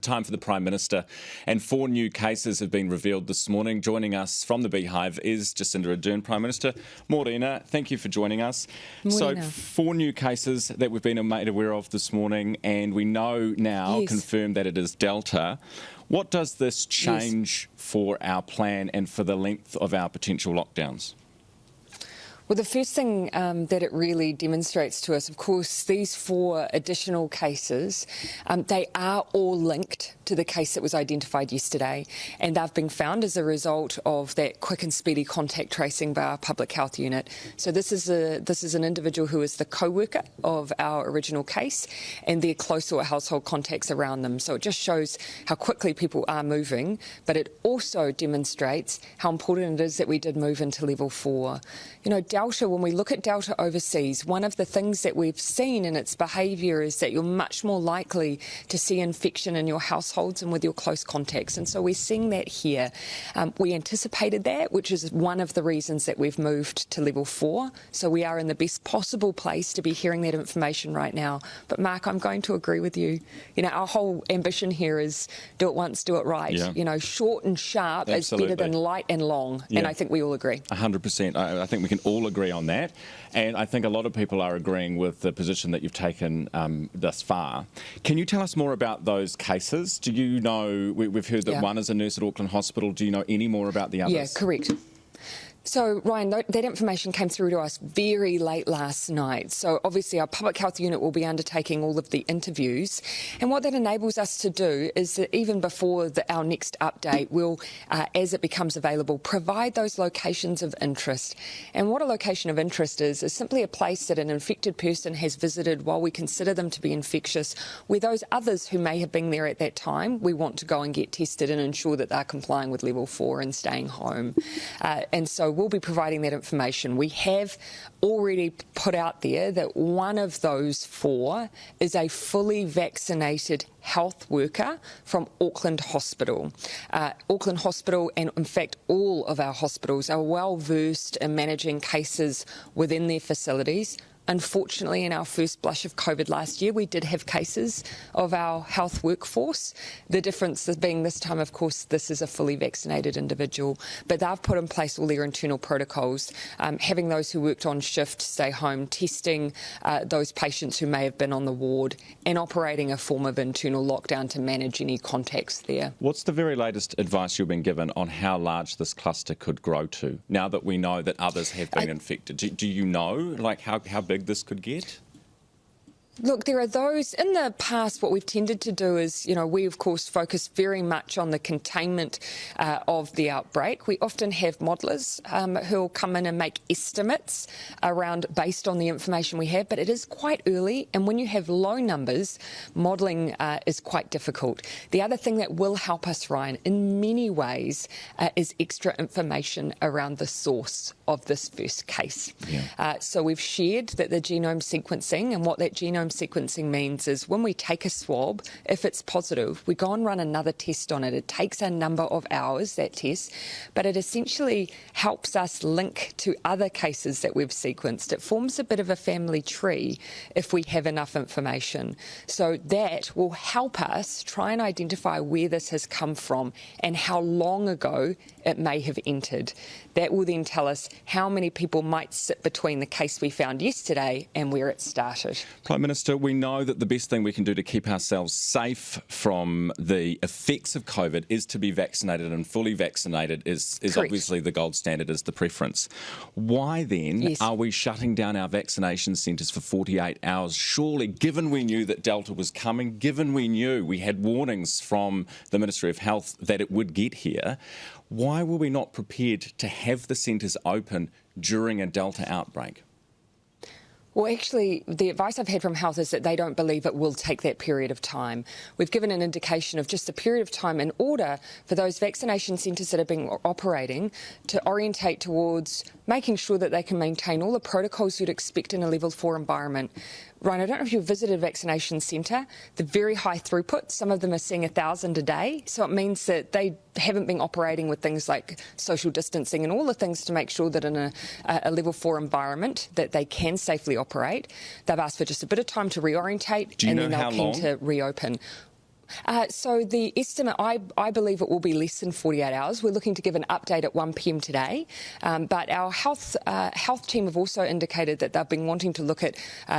Time for the Prime Minister, and 4 new cases have been revealed this morning. Joining us from the Beehive is Jacinda Ardern. Prime Minister, Morena, thank you for joining us. Morena. So 4 new cases that we've been made aware of this morning, and we know now, confirmed, that it is Delta. What does this change for our plan and for the length of our potential lockdowns? Well, the first thing that it really demonstrates to us, of course, these 4 additional cases, they are all linked to the case that was identified yesterday, and they've been found as a result of that quick and speedy contact tracing by our public health unit. So this is an individual who is the co-worker of our original case, and their close or household contacts around them. So it just shows how quickly people are moving, but it also demonstrates how important it is that we did move into level 4. You know, Delta, when we look at Delta overseas, one of the things that we've seen in its behaviour is that you're much more likely to see infection in your households and with your close contacts. And so we're seeing that here. We anticipated that, which is one of the reasons that we've moved to level 4. So we are in the best possible place to be hearing that information right now. But Mark, I'm going to agree with you. You know, our whole ambition here is do it once, do it right. Yeah. You know, short and sharp is better than light and long. Yeah. And I think we all agree. 100%. I think we can all agree on that, and I think a lot of people are agreeing with the position that you've taken thus far. Can you tell us more about those cases? Do you know, we've heard that one is a nurse at Auckland Hospital. Do you know any more about the others? Yeah, correct. So, Ryan, that information came through to us very late last night. So, obviously, our public health unit will be undertaking all of the interviews. And what that enables us to do is that even before our next update, we'll, as it becomes available, provide those locations of interest. And what a location of interest is simply a place that an infected person has visited while we consider them to be infectious, where those others who may have been there at that time, we want to go and get tested and ensure that they're complying with level 4 and staying home. And so we'll be providing that information. We have already put out there that one of those 4 is a fully vaccinated health worker from Auckland Hospital. Auckland Hospital, and in fact all of our hospitals, are well versed in managing cases within their facilities. Unfortunately, in our first blush of COVID last year, we did have cases of our health workforce. The difference being this time, of course, this is a fully vaccinated individual, but they've put in place all their internal protocols, having those who worked on shift stay home, testing those patients who may have been on the ward, and operating a form of internal lockdown to manage any contacts there. What's the very latest advice you've been given on how large this cluster could grow to, now that we know that others have been infected? Do you know, like, how big this could get? Look, there are those, in the past what we've tended to do is, you know, we of course focus very much on the containment of the outbreak. We often have modellers who will come in and make estimates around based on the information we have, but it is quite early, and when you have low numbers, modelling is quite difficult. The other thing that will help us, Ryan, in many ways, is extra information around the source of this first case. So we've shared that the genome sequencing, and what that genome sequencing means is when we take a swab, if it's positive, we go and run another test on it. It takes a number of hours, that test, but it essentially helps us link to other cases that we've sequenced. It forms a bit of a family tree if we have enough information. So that will help us try and identify where this has come from and how long ago it may have entered. That will then tell us how many people might sit between the case we found yesterday and where it started. Prime Minister, we know that the best thing we can do to keep ourselves safe from the effects of COVID is to be vaccinated, and fully vaccinated is obviously the gold standard, is the preference. Why then are we shutting down our vaccination centres for 48 hours? Surely, given we knew that Delta was coming, given we knew we had warnings from the Ministry of Health that it would get here, why were we not prepared to have the centres open during a Delta outbreak? Well, actually, the advice I've had from health is that they don't believe it will take that period of time. We've given an indication of just a period of time in order for those vaccination centres that are being operating to orientate towards making sure that they can maintain all the protocols you'd expect in a level 4 environment. Ryan, I don't know if you've visited a vaccination centre. They're very high throughput. Some of them are seeing 1,000 a day. So it means that they haven't been operating with things like social distancing and all the things to make sure that in a level 4 environment that they can safely operate. They've asked for just a bit of time to reorientate, and then they're keen to reopen. So the estimate, I believe it will be less than 48 hours. We're looking to give an update at 1 p.m. today, but our health team have also indicated that they've been wanting to look at,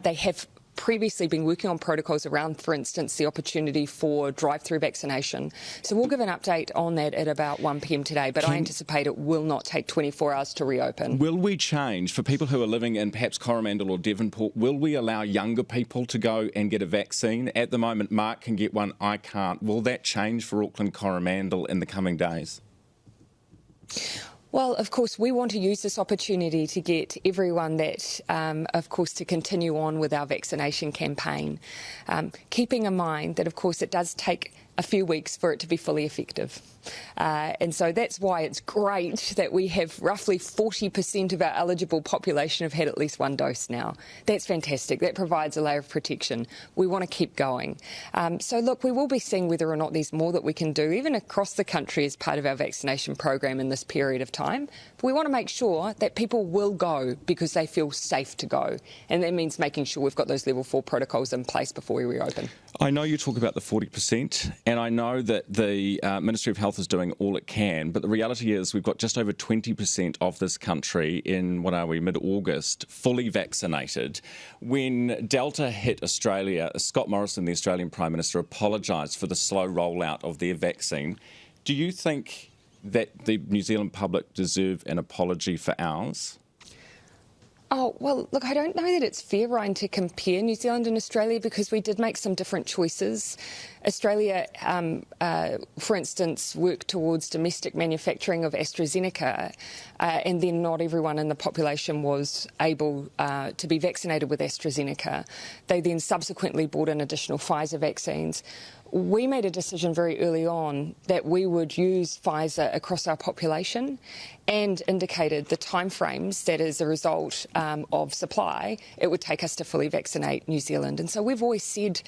they have previously been working on protocols around, for instance, the opportunity for drive-through vaccination. So we'll give an update on that at about 1 p.m. today, but I anticipate it will not take 24 hours to reopen. Will we change, for people who are living in perhaps Coromandel or Devonport, will we allow younger people to go and get a vaccine? At the moment, Mark can get one, I can't. Will that change for Auckland Coromandel in the coming days? Well, of course, we want to use this opportunity to get everyone that, of course, to continue on with our vaccination campaign, keeping in mind that, of course, it does take a few weeks for it to be fully effective. And so that's why it's great that we have roughly 40% of our eligible population have had at least one dose now. That's fantastic. That provides a layer of protection. We want to keep going. So look, we will be seeing whether or not there's more that we can do, even across the country as part of our vaccination program in this period of time. But we want to make sure that people will go because they feel safe to go. And that means making sure we've got those level 4 protocols in place before we reopen. I know you talk about the 40%, and I know that the Ministry of Health is doing all it can, but the reality is we've got just over 20% of this country in, mid-August, fully vaccinated. When Delta hit Australia, Scott Morrison, the Australian Prime Minister, apologised for the slow rollout of their vaccine. Do you think that the New Zealand public deserve an apology for ours? Oh, well, look, I don't know that it's fair, Ryan, to compare New Zealand and Australia because we did make some different choices. Australia, for instance, worked towards domestic manufacturing of AstraZeneca, and then not everyone in the population was able to be vaccinated with AstraZeneca. They then subsequently bought in additional Pfizer vaccines. We made a decision very early on that we would use Pfizer across our population and indicated the timeframes that as a result of supply, it would take us to fully vaccinate New Zealand. And so we've always said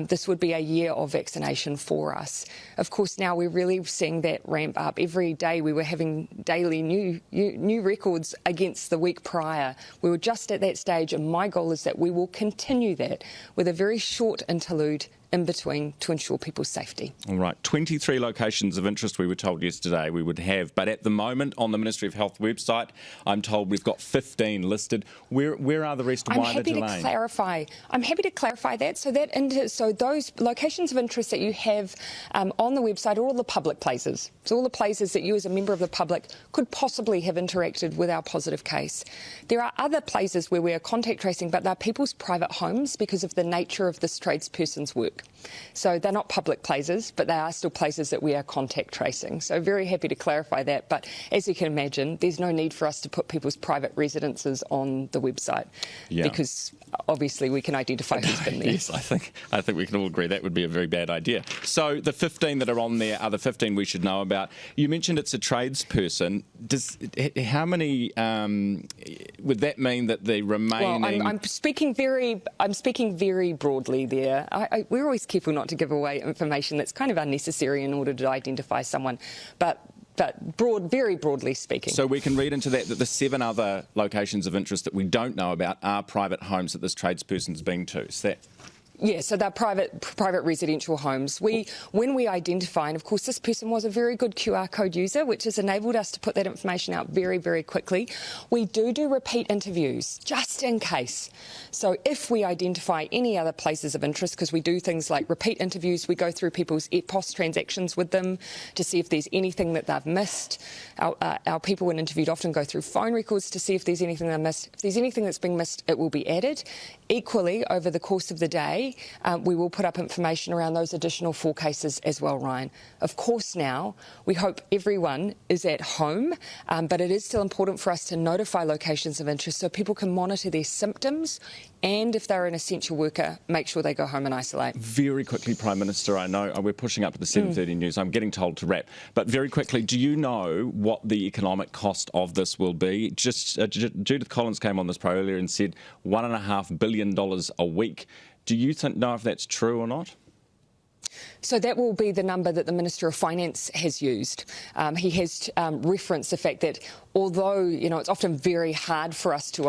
this would be a year of vaccination for us. Of course, now we're really seeing that ramp up. Every day we were having daily new records against the week prior. We were just at that stage, and my goal is that we will continue that with a very short interlude in between to ensure people's safety. All right, 23 locations of interest we were told yesterday we would have, but at the moment on the Ministry of Health website, I'm told we've got 15 listed. Where are the rest? Why the delay? I'm happy to clarify that. So those locations of interest that you have on the website are all the public places. So all the places that you as a member of the public could possibly have interacted with our positive case. There are other places where we are contact tracing, but they're people's private homes because of the nature of this tradesperson's work. So they're not public places, but they are still places that we are contact tracing. So very happy to clarify that. But as you can imagine, there's no need for us to put people's private residences on the website because obviously we can identify who's been there. Yes, I think we can all agree that would be a very bad idea. So the 15 that are on there are the 15 we should know about. You mentioned it's a tradesperson. How many would that mean that the remaining? Well, I'm speaking very broadly there. We're always careful not to give away information that's kind of unnecessary in order to identify someone, but very broadly speaking. So we can read into that the 7 other locations of interest that we don't know about are private homes that this tradesperson's been to. Is that? Yeah, so they're private residential homes. When we identify, and of course this person was a very good QR code user, which has enabled us to put that information out very, very quickly. We do repeat interviews, just in case. So if we identify any other places of interest, because we do things like repeat interviews, we go through people's EPOS transactions with them to see if there's anything that they've missed. Our people when interviewed often go through phone records to see if there's anything they missed. If there's anything that's been missed, it will be added. Equally, over the course of the day, we will put up information around those additional 4 cases as well, Ryan. Of course now, we hope everyone is at home, but it is still important for us to notify locations of interest so people can monitor their symptoms and if they're an essential worker, make sure they go home and isolate. Very quickly, Prime Minister, I know we're pushing up to the 7:30 news. I'm getting told to wrap. But very quickly, do you know what the economic cost of this will be? Just Judith Collins came on this pro earlier and said $1.5 billion a week. Do you know if that's true or not? So that will be the number that the Minister of Finance has used. He has referenced the fact that although, it's often very hard for us to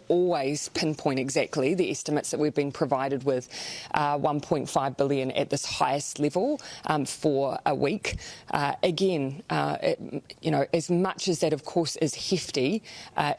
always pinpoint exactly the estimates that we've been provided with, 1.5 billion at this highest level for a week. As much as that, of course, is hefty,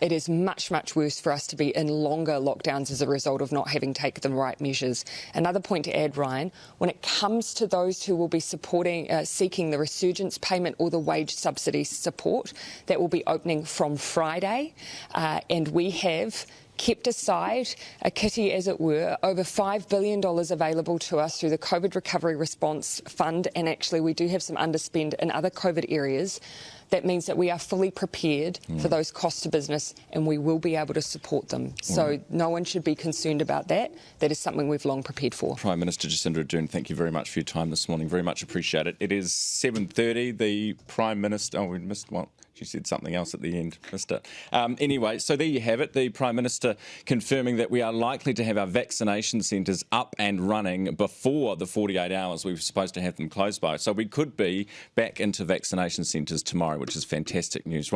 it is much, much worse for us to be in longer lockdowns as a result of not having taken the right measures. Another point to add, Ryan, when it comes to those who will be seeking the resurgence payment or the wage subsidy support, that will be opening from Friday, and we have kept aside a kitty, as it were, over $5 billion available to us through the COVID Recovery Response Fund, and actually we do have some underspend in other COVID areas. That means that we are fully prepared for those costs to business, and we will be able to support them. So no one should be concerned about that. That is something we've long prepared for. Prime Minister Jacinda Ardern, thank you very much for your time this morning. Very much appreciate it. It is 7:30. The Prime Minister... Oh, we missed one. She said something else at the end. Missed it. Anyway, so there you have it. The Prime Minister confirming that we are likely to have our vaccination centres up and running before the 48 hours we were supposed to have them closed by. So we could be back into vaccination centres tomorrow, which is fantastic news.